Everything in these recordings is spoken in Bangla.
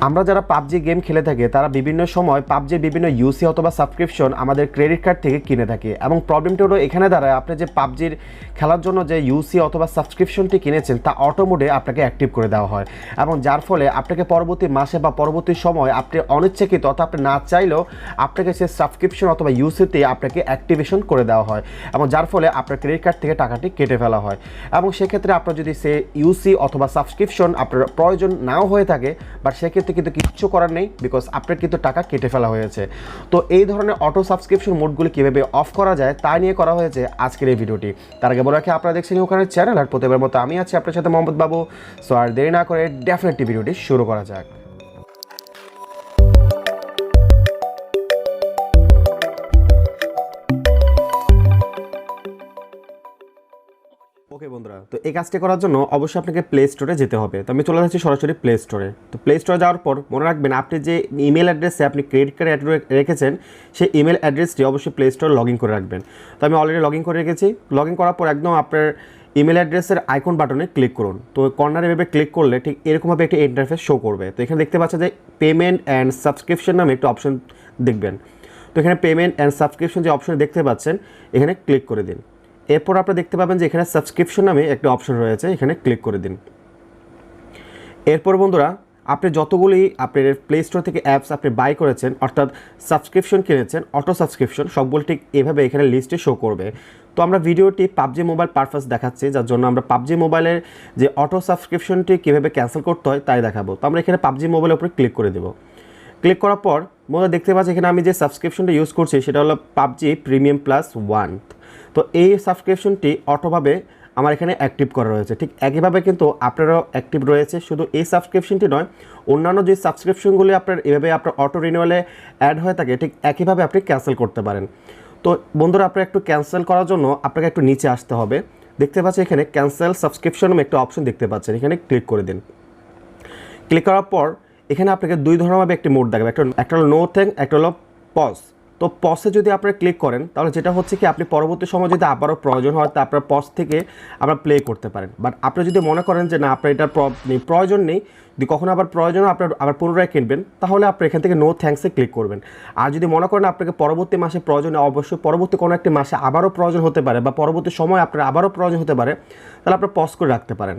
আমরা যারা পাবজি গেম খেলে থাকি তারা বিভিন্ন সময় পাবজির বিভিন্ন ইউসি অথবা সাবস্ক্রিপশন আমাদের ক্রেডিট কার্ড থেকে কিনে থাকি এবং প্রবলেমটা হলো এখানে দাঁড়ায় আপনি যে পাবজির খেলার জন্য যে ইউসি অথবা সাবস্ক্রিপশনটি কিনেছেন তা অটো মোডে আপনাকে অ্যাক্টিভ করে দেওয়া হয় এবং যার ফলে আপনাকে পরবর্তী মাসে বা পরবর্তী সময় আপনি অনিচ্ছাকৃত অর্থাৎ আপনি না চাইলেও আপনাকে সেই সাবস্ক্রিপশন অথবা ইউসিতে আপনাকে অ্যাক্টিভেশন করে দেওয়া হয় এবং যার ফলে আপনার ক্রেডিট কার্ড থেকে টাকাটি কেটে ফেলা হয় এবং সেক্ষেত্রে আপনার যদি সে ইউসি অথবা সাবস্ক্রিপশন আপনার প্রয়োজন নাও হয়ে থাকে বাট সেক্ষেত্রে কিন্তু কিচ্ছু করার নেই বিকজ আপনার কিন্তু টাকা কেটে ফেলা হয়েছে। তো এই ধরনের অটো সাবস্ক্রিপশন মোডগুলি কীভাবে অফ করা যায় তা নিয়ে করা হয়েছে আজকের এই ভিডিওটি। তার আগে বলে রাখি আপনারা দেখছেন ওখানে চ্যানেল আর প্রতিবার মতো আমি আছি আপনার সাথে মোহাম্মদ বাবু। সো আর দেরি না করে ডেফিনেটলি ভিডিওটি শুরু করা যাক। ওকে বন্ধুরা, তো এই কাজটি করার জন্য অবশ্যই আপনাকে প্লে স্টোরে যেতে হবে। তো আমি চলে যাচ্ছি সরাসরি প্লে স্টোরে। তো প্লে স্টোরে যাওয়ার পর মনে রাখবেন আপনি যে ইমেল অ্যাড্রেসে আপনি ক্রেডিট কার্ড রেখেছেন সেই ইমেল অ্যাড্রেসটি অবশ্যই প্লে স্টোরে লগ ইন করে রাখবেন। তো আমি অলরেডি লগ ইন করে রেখেছি। লগ ইন করার পর একদম আপনার ইমেল অ্যাড্রেসের আইকন বাটনে ক্লিক করুন। তো কর্নারে এভাবে ক্লিক করলে ঠিক এরকমভাবে একটি ইন্টারফেস শো করবে। তো এখানে দেখতে পাচ্ছেন যে পেমেন্ট অ্যান্ড সাবস্ক্রিপশন নামে একটা অপশন দেখবেন। তো এখানে পেমেন্ট অ্যান্ড সাবস্ক্রিপশন যে অপশন দেখতে পাচ্ছেন এখানে ক্লিক করে দিন। এরপর আপনারা দেখতে পাবেন যে এখানে সাবস্ক্রিপশন নামে একটা অপশন রয়েছে, এখানে ক্লিক করে দিন। এরপর বন্ধুরা আপনি যতগুলি আপনার প্লে স্টোর থেকে অ্যাপস আপনি বাই করেছেন অর্থাৎ সাবস্ক্রিপশন কিনেছেন অটো সাবস্ক্রিপশন সবগুলো ঠিক এভাবে এখানে লিস্টে শো করবে। তো আমরা ভিডিওটি পাবজি মোবাইল পারপাস দেখাচ্ছি, যার জন্য আমরা পাবজি মোবাইলের যে অটো সাবস্ক্রিপশনটি কীভাবে ক্যান্সেল করতে হয় তাই দেখাবো। তো আমরা এখানে পাবজি মোবাইলের উপরে ক্লিক করে দেবো। ক্লিক করার পর বন্ধুরা দেখতে পাচ্ছি এখানে আমি যে সাবস্ক্রিপশনটা ইউজ করছি সেটা হলো পাবজি প্রিমিয়াম প্লাস 1। তো এই সাবস্ক্রিপশনটি অটোভাবে আমার এখানে অ্যাক্টিভ করা রয়েছে। ঠিক একইভাবে কিন্তু আপনারাও অ্যাক্টিভ রয়েছে। শুধু এই সাবস্ক্রিপশনটি নয়, অন্যান্য যে সাবস্ক্রিপশনগুলি আপনার এভাবে আপনার অটো রিনিউয়ালে অ্যাড হয়ে থাকে ঠিক একইভাবে আপনি ক্যান্সেল করতে পারেন। তো বন্ধুরা আপনারা একটু ক্যান্সেল করার জন্য আপনাকে একটু নিচে আসতে হবে। দেখতে পাচ্ছেন এখানে ক্যান্সেল সাবস্ক্রিপশন নামে একটা অপশন দেখতে পাচ্ছেন, এখানে ক্লিক করে দিন। ক্লিক করার পর এখানে আপনাকে দুই ধরনেরভাবে একটি মোড দেখাবে, একটা হলো নো থ্যাঙ্ক, একটা হলো পজ। তো পজে যদি আপনারা ক্লিক করেন তাহলে যেটা হচ্ছে কি আপনি পরবর্তী সময় যদি আবারও প্রয়োজন হয় তা আপনার পজ থেকে আপনারা প্লে করতে পারেন। বাট আপনি যদি মনে করেন যে না আপনার এটার প্রয়োজন নেই, যদি কখনো আবার প্রয়োজন হয় আপনার আবার পুনরায় কিনবেন, তাহলে আপনি এখান থেকে নো থ্যাঙ্কসে ক্লিক করবেন। আর যদি মনে করেন আপনাকে পরবর্তী মাসে প্রয়োজন, অবশ্যই পরবর্তী কোনো একটি মাসে আবারও প্রয়োজন হতে পারে বা পরবর্তী সময় আপনার আবারও প্রয়োজন হতে পারে, তাহলে আপনি পজ করে রাখতে পারেন।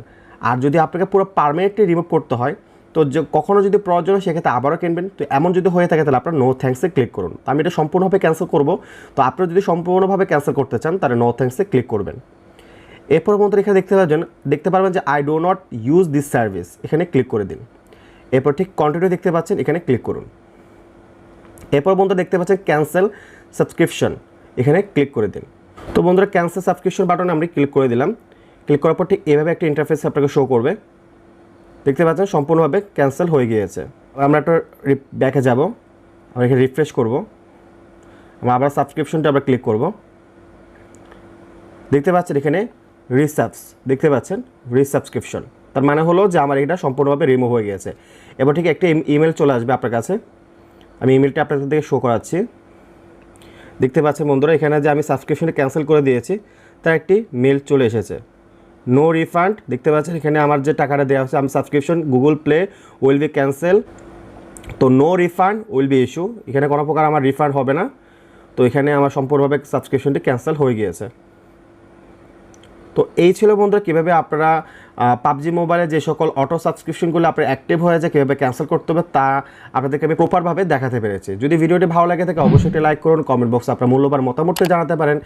আর যদি আপনাকে পুরো পার্মানেন্টলি রিমুভ করতে হয় তো যে কখনও যদি প্রয়োজন হয় সেক্ষেত্রে আবারও কিনবেন। তো এমন যদি হয়ে থাকে তাহলে আপনার নো থ্যাঙ্কসে ক্লিক করুন। তো আমি এটা সম্পূর্ণভাবে ক্যান্সেল করব। তো আপনারা যদি সম্পূর্ণভাবে ক্যান্সেল করতে চান তাহলে নো থ্যাঙ্কসে ক্লিক করবেন। এরপর বন্ধুরা এখানে দেখতে পারবেন যে I do not use this service, এখানে ক্লিক করে দিন। এরপর ঠিক কন্টিনিউ দেখতে পাচ্ছেন, এখানে ক্লিক করুন। এরপর বন্ধুরা দেখতে পাচ্ছেন ক্যান্সেল সাবস্ক্রিপশন, এখানে ক্লিক করে দিন। তো বন্ধুরা ক্যান্সেল সাবস্ক্রিপশন বাটনে আমরা ক্লিক করে দিলাম। ক্লিক করার পর ঠিক এভাবে একটা ইন্টারফেস আপনাকে শো করবে। দেখতে পাচ্ছেন সম্পূর্ণভাবে ক্যান্সেল হয়ে গিয়েছে। আমরা একটা ব্যাকে যাব, আমরা এখানে রিফ্রেশ করব, আমরা আবার সাবস্ক্রিপশনটা আমরা ক্লিক করব। দেখতে পাচ্ছেন এখানে দেখতে পাচ্ছেন রিসাবস্ক্রিপশন, তার মানে হলো যে আমার এটা সম্পূর্ণভাবে রিমুভ হয়ে গিয়েছে। এবার ঠিক একটা ইমেল চলে আসবে আপনার কাছে, আমি ইমেলটা আপনাদের থেকে শো করাচ্ছি। দেখতে পাচ্ছেন বন্ধুরা এখানে যে আমি সাবস্ক্রিপশনটা ক্যান্সেল করে দিয়েছি তার একটি মেল চলে এসেছে, নো রিফান্ড। দেখতে পাচ্ছেন এখানে আমার যে টাকাটা দেওয়া হচ্ছে আমি subscription Google Play will be cancel. তো no refund will be issue, এখানে কোনো প্রকার আমার রিফান্ড হবে না। তো এখানে আমার সম্পূর্ণভাবে সাবস্ক্রিপশনটি ক্যান্সেল হয়ে গিয়েছে। তো এই ছিল বন্ধুরা কীভাবে আপনারা পাবজি মোবাইলে যে সকল অটো সাবস্ক্রিপশনগুলো আপনার অ্যাক্টিভ হয়ে যায় কীভাবে ক্যান্সেল করতে হবে তা আপনাদেরকে আমি প্রপারভাবে দেখাতে পেরেছি। যদি ভিডিওটি ভালো লাগে থাকে অবশ্যই একটি লাইক করুন, কমেন্ট বক্সে আপনার মূল্যবান মতামতটি জানাতে পারেন,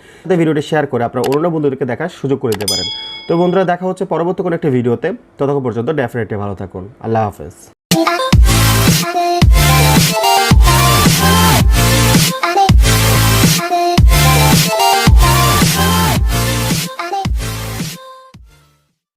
ভিডিওটি শেয়ার করে আপনার অন্য বন্ধুদেরকে দেখার সুযোগ করে দিতে পারেন। তো বন্ধুরা দেখা হচ্ছে পরবর্তী কোনো একটি ভিডিওতে, ততক্ষণ পর্যন্ত ডেফিনেটলি ভালো থাকুন। আল্লাহ হাফেজ।